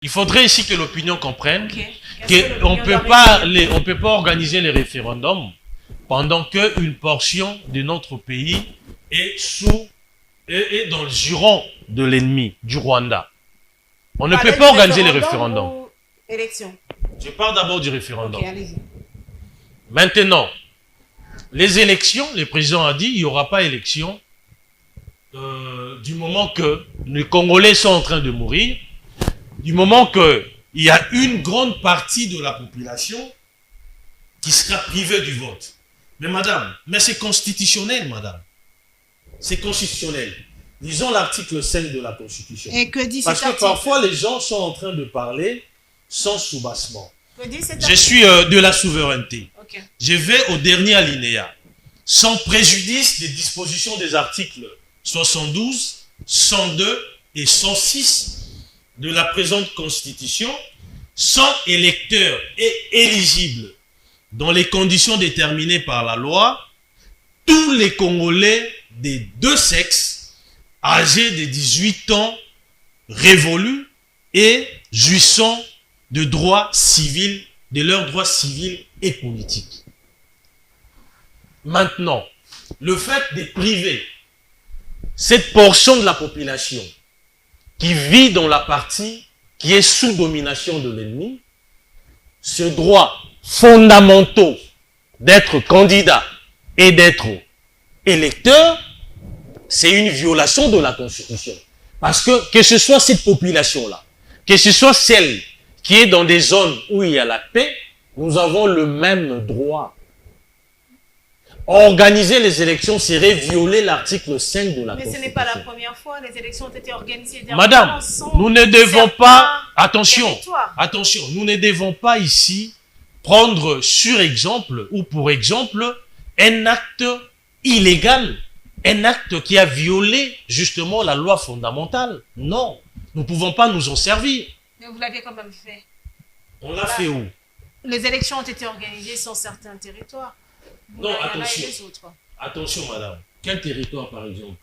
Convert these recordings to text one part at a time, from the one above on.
Il faudrait ici que l'opinion comprenne qu'on ne peut pas organiser les référendums pendant qu'une portion de notre pays est dans le giron de l'ennemi, du Rwanda. On ne peut pas organiser les référendums. Élection. Je parle d'abord du référendum. Ok, allez-y. Maintenant, les élections, le président a dit, il n'y aura pas élection du moment que les Congolais sont en train de mourir, du moment qu'il y a une grande partie de la population qui sera privée du vote. Mais madame, c'est constitutionnel, madame. C'est constitutionnel. Lisons l'article 5 de la Constitution. Et que dit Parce cet que article? parfois, les gens sont en train de parler sans soubassement. Que dit cet Je article? suis de la souveraineté. Ok. Je vais au dernier alinéa. Sans préjudice des dispositions des articles 72, 102 et 106 de la présente Constitution, sont électeurs et éligibles dans les conditions déterminées par la loi, tous les Congolais des deux sexes, âgés de 18 ans, révolus et jouissant de droits civils, de leurs droits civils et politiques. Maintenant, le fait de priver cette portion de la population qui vit dans la partie qui est sous domination de l'ennemi, ce droit fondamental d'être candidat et d'être électeur, c'est une violation de la Constitution. Parce que ce soit cette population-là, que ce soit celle qui est dans des zones où il y a la paix, nous avons le même droit. Organiser les élections serait violer l'article 5 de la Constitution. Mais ce n'est pas la première fois, les élections ont été organisées. Madame, nous ne devons pas, attention, territoires. nous ne devons pas ici prendre sur exemple ou pour exemple un acte illégal, un acte qui a violé justement la loi fondamentale. Non, nous ne pouvons pas nous en servir. Mais vous l'avez quand même fait. On l'a fait où? Les élections ont été organisées sur certains territoires. Non, attention. Les autres. Attention, madame. Quel territoire, par exemple?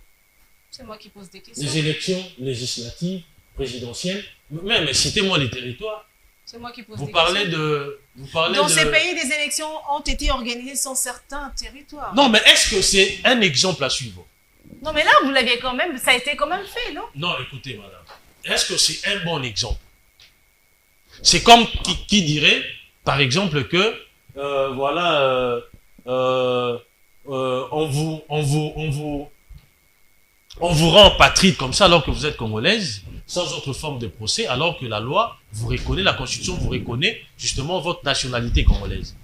C'est moi qui pose des questions. Les élections législatives, présidentielles. Mais citez-moi les territoires. C'est moi qui pose Vous des parlez questions. de... Dans ces pays, des élections ont été organisées sur certains territoires. Non, mais est-ce que c'est un exemple à suivre? Non, mais là, vous l'aviez quand même, ça a été quand même fait, non? Non, écoutez, madame. Est-ce que c'est un bon exemple? C'est comme qui dirait, par exemple, que, on vous rend apatride comme ça alors que vous êtes congolaise, sans autre forme de procès, alors que la loi vous reconnaît, la Constitution vous reconnaît justement votre nationalité congolaise.